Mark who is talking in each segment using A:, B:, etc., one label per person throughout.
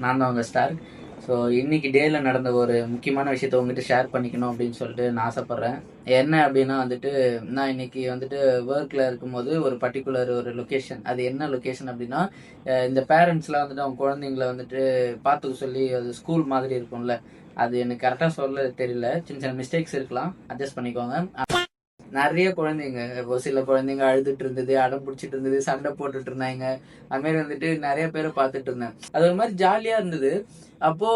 A: நான் தான் உங்கள் ஸ்டார். ஸோ இன்னைக்கு டேயில் நடந்த ஒரு முக்கியமான விஷயத்த உங்ககிட்ட ஷேர் பண்ணிக்கணும் அப்படின்னு சொல்லிட்டு நான் ஆசைப்பட்றேன். என்ன அப்படின்னா வந்துட்டு, நான் இன்னைக்கு வந்துட்டு ஒர்க்கில் இருக்கும்போது ஒரு பர்டிகுலர் ஒரு லொக்கேஷன், அது என்ன லொக்கேஷன் அப்படின்னா, இந்த பேரண்ட்ஸ்லாம் வந்துட்டு அவங்க குழந்தைங்கள வந்துட்டு பார்த்துக்க சொல்லி, அது ஸ்கூல் மாதிரி இருக்கும்ல, அது எனக்கு கரெக்டாக சொல்ல தெரியல, சின்ன சின்ன மிஸ்டேக்ஸ் இருக்கலாம், அட்ஜஸ்ட் பண்ணிக்கோங்க. நிறைய குழந்தைங்க, ஒரு சில குழந்தைங்க அழுதுட்டு இருந்தது, அடம் பிடிச்சிட்டு இருந்தது, சண்டை போட்டுட்டு இருந்தாங்க. அது மாதிரி வந்துட்டு நிறைய பேரை பார்த்துட்டு இருந்தேன். அது ஒரு மாதிரி ஜாலியா இருந்தது. அப்போ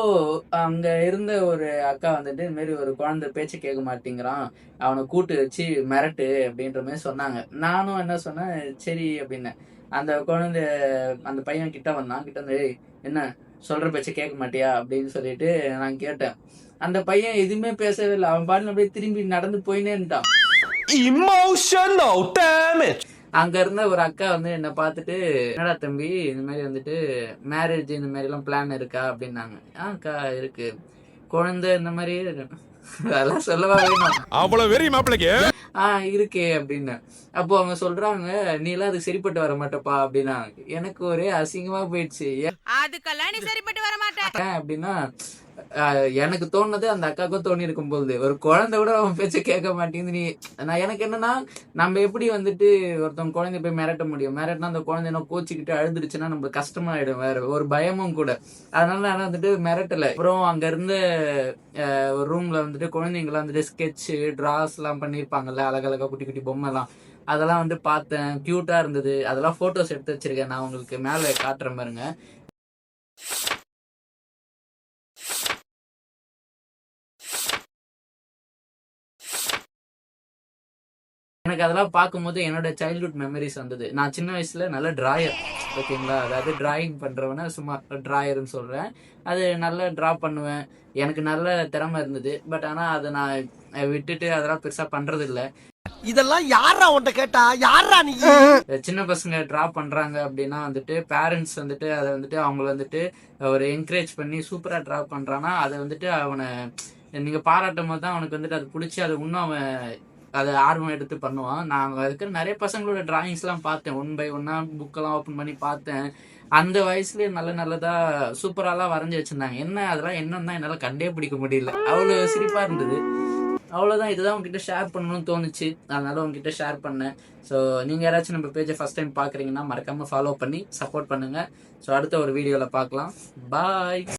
A: அங்க இருந்த ஒரு அக்கா வந்துட்டு, இந்த மாதிரி ஒரு குழந்தை பேச்சு கேட்க மாட்டேங்கிறான், அவனை கூட்டு வச்சு மிரட்டு அப்படின்ற மாதிரி சொன்னாங்க. நானும் என்ன சொன்னேன், சரி அப்படின்னேன். அந்த குழந்தை, அந்த பையன் கிட்ட வந்தான். கிட்ட வந்து, "ஏய், என்ன சொல்ற பேச்ச கேட்க மாட்டியா?" அப்படின்னு சொல்லிட்டு நான் கேட்டேன். அந்த பையன் எதுவுமே பேசவே இல்லை. அவன் பாட்டுல அப்படியே திரும்பி நடந்து போயினே இருந்தான்.
B: Emotional damage.
A: அங்க இருந்த ஒரு அக்கா வந்து என்ன பார்த்துட்டு, "என்னடா தம்பி, இந்த மாதிரி வந்துட்டு மேரேஜ் இந்த மாதிரி எல்லாம் பிளான் இருக்கா?" அப்படின்னாங்க. அக்கா இருக்கு, குழந்தை இந்த மாதிரி அதெல்லாம் சொல்லவா வேணும்,
B: அவ்வளவு வெறி மாப்பிளைக்கு
A: இருக்கே அப்படின்னு. அப்போ அவங்க சொல்றாங்க, "நீ எல்லாம் அதுக்கு சரிப்பட்டு வர மாட்டப்பா" அப்படின்னா. எனக்கு ஒரே அசிங்கமா போயிடுச்சு.
C: அதுக்கெல்லாம் நீ சரிப்பட்டு வர மாட்ட
A: ஏன் அப்படின்னா, எனக்கு தோணுது அந்த அக்காவுக்கும் தோணி இருக்கும் போது, ஒரு குழந்தை கூட அவன் பேச்ச கேட்க மாட்டேங்குது. நீ நான் எனக்கு என்னன்னா, நம்ம எப்படி வந்துட்டு ஒருத்தவங்க குழந்தைய போய் மிரட்ட முடியும்? மிரட்டினா அந்த குழந்தை என்ன கோச்சிக்கிட்டு அழுதுருச்சுன்னா நம்மளுக்கு கஷ்டமாயிடும், வேற ஒரு பயமும் கூட. அதனால நான் வந்துட்டு மிரட்டல. அப்புறம் அங்க இருந்த ஒரு ரூம்ல வந்துட்டு குழந்தைங்களாம் வந்துட்டு ஸ்கெட்ச் டிராஸ் எல்லாம் பண்ணிருப்பாங்கல்ல, அழகழகா குட்டி குட்டி பொம்மை எல்லாம், அதெல்லாம் வந்து பார்த்தேன். கியூட்டா இருந்தது. அதெல்லாம் போட்டோஸ் எடுத்து வச்சிருக்கேன், நான் உங்களுக்கு மேல காட்டுறேன் பாருங்க. எனக்கு அதெல்லாம் பார்க்கும்போது என்னோட சைல்ட்ஹுட் மெமரிஸ் வந்தது. நான் சின்ன வயசுல நல்ல டிராயர், ஓகேங்களா? அதாவது டிராயிங் பண்றவன சும்மா டிராயர்னு சொல்றேன். அது நல்லா டிரா பண்ணுவேன். எனக்கு நல்ல திறமை இருந்தது. பட் ஆனா அதை நான் விட்டுட்டு அதெல்லாம் பெருசா பண்றது இல்ல.
D: இதெல்லாம் யாரா உன்கிட்ட கேட்டா? யாரா நீ?
A: சின்ன பசங்க டிரா பண்றாங்க அப்படின்னா வந்துட்டு பேரண்ட்ஸ் வந்துட்டு அதை வந்துட்டு அவங்கள வந்துட்டு ஒரு என்கரேஜ் பண்ணி சூப்பரா டிரா பண்றான்னா, அதை வந்துட்டு அவனை நீங்க பாராட்டும் போது தான் அவனுக்கு வந்துட்டு அது பிடிச்சி அது இன்னும் அவன் அதை ஆர்வம் எடுத்து பண்ணுவான். நான் இருக்கிற நிறைய பசங்களோட டிராயிங்ஸ்லாம் பார்த்தேன். ஒன் பை ஒன்னா புக்கெல்லாம் ஓப்பன் பண்ணி பார்த்தேன். அந்த வயசுலயே நல்ல நல்லதா சூப்பராலாம் வரைஞ்சி வச்சிருந்தாங்க. என்ன அதெல்லாம் என்னன்னு தான் என்னால் கண்டே பிடிக்க முடியல. அவ்வளோ சிரிப்பா இருந்தது. அவ்வளோதான், இதுதான் உங்ககிட்ட ஷேர் பண்ணணும்னு தோணுச்சு, அதனால உங்ககிட்ட ஷேர் பண்ணேன். ஸோ நீங்கள் யாராச்சும் நம்ம பேஜை ஃபஸ்ட் டைம் பார்க்குறீங்கன்னா மறக்காமல் ஃபாலோ பண்ணி சப்போர்ட் பண்ணுங்கள். ஸோ அடுத்த ஒரு வீடியோவில் பார்க்கலாம். பாய்.